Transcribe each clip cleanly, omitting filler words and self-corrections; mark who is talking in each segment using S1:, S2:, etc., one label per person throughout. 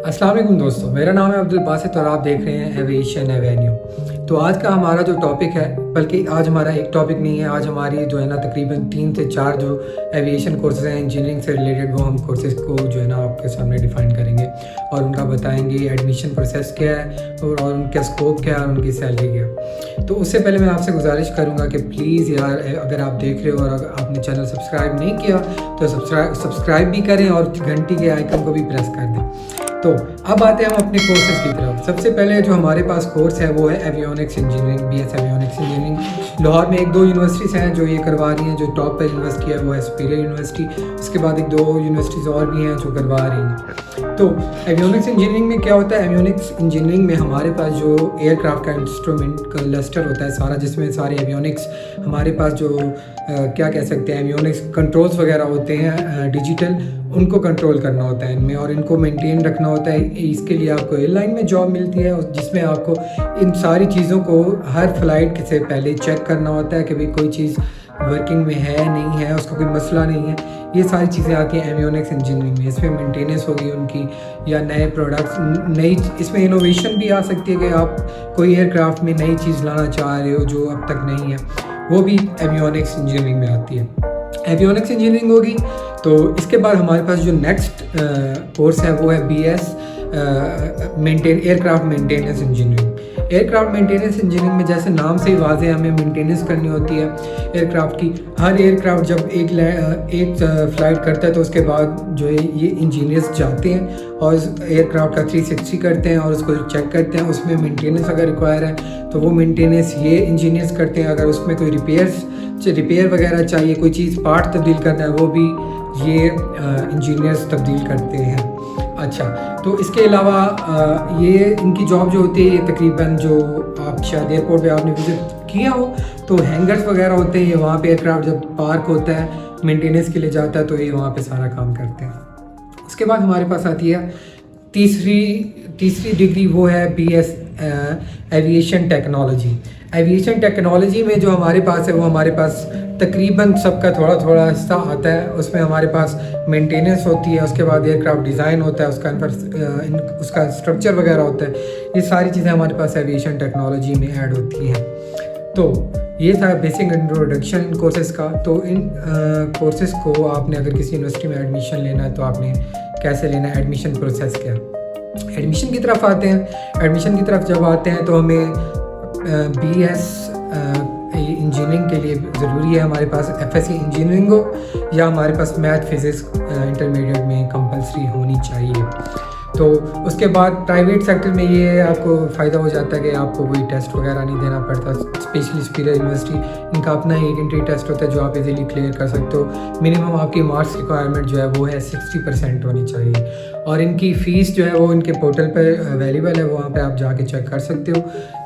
S1: अस्सलाम वालेकुम दोस्तों, मेरा नाम है अब्दुल बासित और आप देख रहे हैं एविएशन एवेन्यू। तो आज का हमारा जो टॉपिक है, बल्कि आज हमारा एक टॉपिक नहीं है, आज हमारी जो है ना तकरीबन 3 से 4 जो एविएशन कोर्सेज हैं इंजीनियरिंग से रिलेटेड, वो हम कोर्सेज को जो है ना आपके सामने डिफाइन करेंगे और उनका बताएंगे एडमिशन प्रोसेस क्या है और उनका स्कोप क्या है और उनकी सैलरी क्या है। तो उससे पहले मैं आपसे गुजारिश करूँगा कि प्लीज़ यार, अगर आप देख रहे हो और अगर आपने चैनल सब्सक्राइब नहीं किया तो सब्सक्राइब भी करें और घंटी के आइकन को भी प्रेस कर दें। तो अब आते हैं हम अपने कोर्सेज की तरफ। सबसे पहले जो हमारे पास कोर्स है वो है avionics engineering, BS avionics engineering. Lahore में 1-2 यूनिवर्सिटीज़ हैं जो ये करवा रही हैं। जो टॉप पर यूनिवर्सिटी है वो है सुपीरियर यूनिवर्सिटी। उसके बाद 1-2 यूनिवर्सिटीज़ और भी हैं जो करवा रही हैं। तो एवियोनिक्स इंजीनियरिंग में क्या होता है? एवियोनिक्स इंजीनियरिंग में हमारे पास जो एयरक्राफ्ट का इंस्ट्रूमेंट क्लस्टर होता है सारा, जिसमें सारे एवियोनिक्स हमारे पास जो क्या कह सकते हैं एवियोनिक्स कंट्रोल्स वगैरह होते हैं डिजिटल, उनको कंट्रोल करना होता है इनमें और इनको मेंटेन रखना होता है। इसके लिए आपको एयरलाइन में जॉब मिलती है जिसमें आपको इन सारी चीज़ों को हर फ्लाइट से पहले चेक करना होता है कि भाई कोई चीज़ वर्किंग में है नहीं है, उसका कोई मसला नहीं है। ये सारी चीज़ें आती हैं एवियोनिक्स इंजीनियरिंग में। इसमें मेंटेनेंस होगी उनकी, या नए प्रोडक्ट्स, नई इसमें इनोवेशन भी आ सकती है कि आप कोई एयरक्राफ्ट में नई चीज़ लाना चाह रहे हो जो अब तक नहीं है, वो भी एवियोनिक्स इंजीनियरिंग में आती है। एवियोनिक्स इंजीनियरिंग होगी। तो इसके बाद हमारे पास जो नेक्स्ट कोर्स है वो है BS aircraft maintenance engineering. Aircraft maintenance engineering में जैसे नाम से ही वाज़ेह हमें मेंटेनेंस करनी होती है एयरक्राफ्ट की। हर एयरक्राफ्ट जब एक फ़्लाइट करता है तो उसके बाद जो है ये इंजीनियर्स जाते हैं और उस एयरक्राफ्ट का 360 करते हैं और उसको चेक करते हैं। उसमें मेंटेनेंस अगर रिक्वायर है तो वो मेंटेनेंस ये इंजीनियर्स करते हैं। अगर उसमें कोई रिपेयर वगैरह चाहिए, कोई चीज़ पार्ट तब्दील करना है, वो भी ये इंजीनियर्स तब्दील करते हैं। अच्छा, तो इसके अलावा ये इनकी जॉब जो होती है, ये तकरीबन जो आप शायद एयरपोर्ट पे आपने विज़िट किया हो तो हैंगर्स वगैरह होते हैं, ये वहाँ पे एयरक्राफ्ट जब पार्क होता है मेंटेनेंस के लिए जाता है तो ये वहाँ पे सारा काम करते हैं। उसके बाद हमारे पास आती है तीसरी डिग्री, वो है BS aviation technology. Aviation technology में जो हमारे पास है वो हमारे पास तकरीबन सबका थोड़ा थोड़ा हिस्सा आता है। उसमें हमारे पास मेंटेनेंस होती है, उसके बाद एयरक्राफ्ट डिज़ाइन होता है, उसका स्ट्रक्चर वगैरह होता है। ये सारी चीज़ें हमारे पास एविएशन टेक्नोलॉजी में ऐड होती हैं। तो ये था बेसिक इंट्रोडक्शन इन कोर्सेज़ का। तो इन कोर्सेज़ को आपने अगर किसी यूनिवर्सिटी में एडमिशन लेना है तो आपने कैसे लेना है, एडमिशन प्रोसेस क्या। एडमिशन की तरफ आते हैं। एडमिशन की तरफ जब आते हैं तो हमें BS इंजीनियरिंग के लिए ज़रूरी है हमारे पास FSC इंजीनियरिंग हो, या हमारे पास मैथ फिज़िक्स इंटरमीडिएट में कंपलसरी होनी चाहिए। तो उसके बाद प्राइवेट सेक्टर में ये आपको फ़ायदा हो जाता है कि आपको कोई टेस्ट वगैरह नहीं देना पड़ता। स्पेशली सुपीरियर यूनिवर्सिटी, इनका अपना एक एंट्री टेस्ट होता है जो आप इजीली क्लियर कर सकते हो। मिनिमम आपकी मार्क्स रिक्वायरमेंट जो है वो है 60% होनी चाहिए और इनकी फ़ीस जो है वो इनके पोर्टल पर अवेलेबल है, वहाँ पर आप जाके चेक कर सकते हो।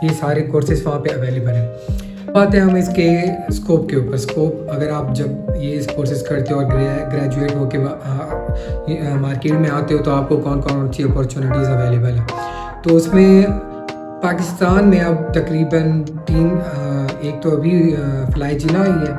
S1: ये सारे कोर्सेज़ वहाँ पर अवेलेबल हैं। बात है हम इसके स्कोप के ऊपर। स्कोप, अगर आप जब ये कोर्सेज करते हो और ग्रेजुएट हो के मार्केट में आते हो तो आपको कौन कौन सी अपॉर्चुनिटीज़ अवेलेबल है। तो उसमें पाकिस्तान में अब तकरीबन 3, एक तो अभी फ्लाई जिना ही है,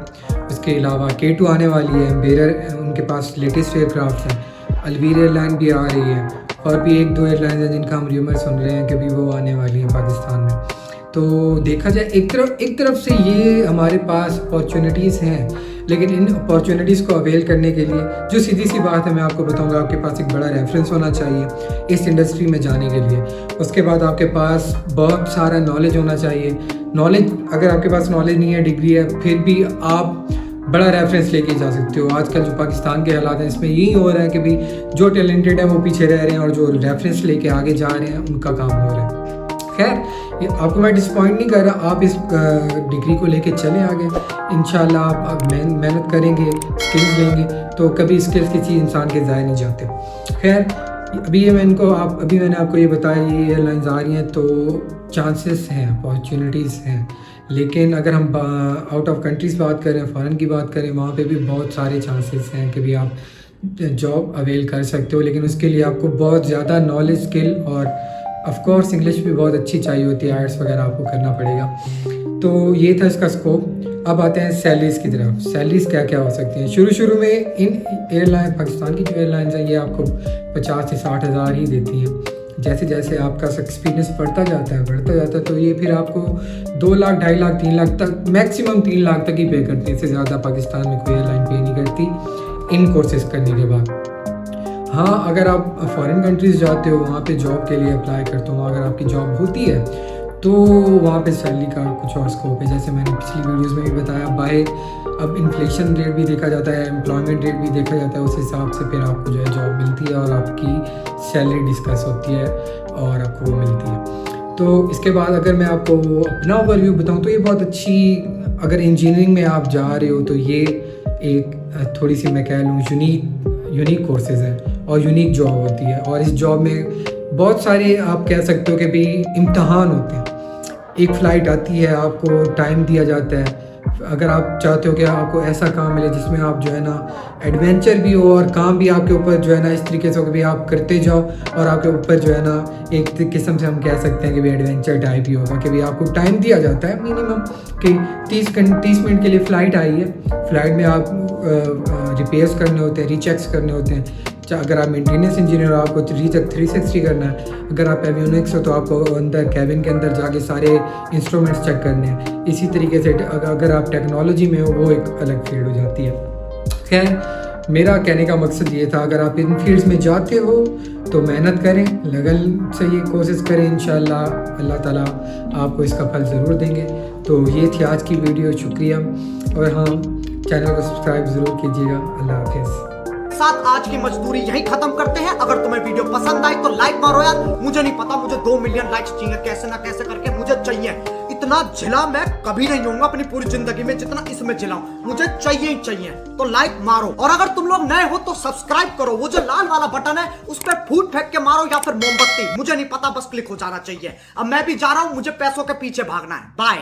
S1: उसके अलावा K2 आने वाली है, एम्बेरर उनके पास लेटेस्ट एयरक्राफ्ट हैं, अलवीर एयरलाइन भी आ रही है और भी 1-2 एयरलाइन हैं जिनका हम र्यूमर सुन रहे हैं कि भी वो आने वाली हैं पाकिस्तान में। तो देखा जाए एक तरफ से ये हमारे पास अपॉर्चुनिटीज़ हैं, लेकिन इन अपॉर्चुनिटीज़ को अवेल करने के लिए जो सीधी सी बात है मैं आपको बताऊंगा, आपके पास एक बड़ा रेफरेंस होना चाहिए इस इंडस्ट्री में जाने के लिए। उसके बाद आपके पास बहुत सारा नॉलेज होना चाहिए। नॉलेज, अगर आपके पास नॉलेज नहीं है, डिग्री है, फिर भी आप बड़ा रेफरेंस लेके जा सकते हो। आजकल जो पाकिस्तान के हालात हैं इसमें यही हो रहा है कि भाई जो टैलेंटेड है वो पीछे रह रहे हैं और जो रेफरेंस लेके आगे जा रहे हैं उनका काम हो रहा है। खैर, ये आपको मैं डिसपॉइंट नहीं कर रहा, आप इस डिग्री को लेके चलें आगे। इंशाल्लाह आप मेहनत करेंगे, स्किल्स लेंगे तो कभी स्किल्स किसी इंसान के ज़ाया नहीं जाते। खैर, अभी मैंने आपको ये बताया, ये एयरलाइंस आ रही हैं तो चांसेस हैं, अपॉर्चुनिटीज़ हैं। लेकिन अगर हम आउट ऑफ कंट्रीज़ बात करें, फ़ॉरेन की बात करें, वहाँ पे भी बहुत सारे चांसेस हैं कि भी आप जॉब अवेल कर सकते हो। लेकिन उसके लिए आपको बहुत ज़्यादा नॉलेज, स्किल और ऑफ कोर्स इंग्लिश भी बहुत अच्छी चाहिए होती है, IELTS वगैरह आपको करना पड़ेगा। तो ये था इसका स्कोप। अब आते हैं सैलरीज की तरफ। सैलरीज क्या क्या हो सकती हैं? शुरू में इन एयरलाइन, पाकिस्तान की जो एयरलाइंस हैं ये आपको 50 से 60 हज़ार ही देती हैं। जैसे जैसे आपका एक्सपीरियंस बढ़ता जाता है तो ये फिर आपको 2 लाख, 2.5 लाख, 3 लाख तक, मैक्सिमम 3 लाख तक ही पे करती है। इससे ज़्यादा पाकिस्तान में कोई एयरलाइन पे नहीं करती इन कोर्सेज करने के बाद। हाँ, अगर आप फॉरेन कंट्रीज़ जाते हो, वहाँ पे जॉब के लिए अप्लाई करते हो, अगर आपकी जॉब होती है तो वहाँ पे सैलरी का कुछ और स्कोप है। जैसे मैंने पिछली वीडियोस में भी बताया, बाहर अब इन्फ्लेशन रेट भी देखा जाता है, एम्प्लॉयमेंट रेट भी देखा जाता है, उस हिसाब से फिर आपको जो है जॉब मिलती है और आपकी सैलरी डिस्कस होती है और आपको वो मिलती है। तो इसके बाद अगर मैं आपको अपना ओवरव्यू बताऊँ तो ये बहुत अच्छी, अगर इंजीनियरिंग में आप जा रहे हो तो ये एक थोड़ी सी मैं कह लूँ यूनिक कोर्सेज़ हैं और यूनिक जॉब होती है। और इस जॉब में बहुत सारे आप कह सकते हो कि भी इम्तहान होते हैं। एक फ़्लाइट आती है, आपको टाइम दिया जाता है। अगर आप चाहते हो कि आपको ऐसा काम मिले जिसमें आप जो है ना एडवेंचर भी हो और काम भी आपके ऊपर जो है ना इस तरीके से हो कि भी आप करते जाओ और आपके ऊपर जो है ना एक किस्म से हम कह सकते हैं कि भी एडवेंचर टाइप ही होगा कि भी आपको टाइम दिया जाता है मिनिमम कि 30 मिनट के लिए फ़्लाइट आई है। फ़्लाइट में आप रिपेयर्स करने होते हैं, रीचेक्स करने होते हैं। अगर आप मेंटेनेंस इंजीनियर हो, आपको रीचेक 360 करना है। अगर आप एवियोनिक्स हो तो आपको अंदर कैबिन के अंदर जाके सारे इंस्ट्रूमेंट्स चेक करने हैं। इसी तरीके से अगर आप टेक्नोलॉजी में हो वो एक अलग फील्ड हो जाती है। खैर, मेरा कहने का मकसद ये था, अगर आप इन फील्ड्स में जाते हो तो मेहनत करें, लगन से ये कोशिश करें, इंशाल्लाह अल्लाह ताला आपको इसका फल ज़रूर देंगे। तो ये थी आज की वीडियो, शुक्रिया। और हाँ, चैनल को सब्सक्राइब ज़रूर कीजिएगा। अल्लाह हाफिज़।
S2: साथ आज की मजदूरी यही खत्म करते हैं। अगर तुम्हें वीडियो पसंद आई तो लाइक मारो यार। मुझे नहीं पता, मुझे 2 मिलियन लाइक्स चाहिए, कैसे ना कैसे करके मुझे चाहिए। इतना झिला मैं कभी नहीं होऊंगा अपनी पूरी जिंदगी में जितना इसमें झिलाऊं, मुझे चाहिए ही चाहिए। तो लाइक मारो, और अगर तुम लोग नए हो तो सब्सक्राइब करो। वो जो लाल वाला बटन है उस पर फूट फेंक के मारो या फिर मोमबत्ती, मुझे नहीं पता, बस क्लिक हो जाना चाहिए। अब मैं भी जा रहा हूं, मुझे पैसों के पीछे भागना है। बाय।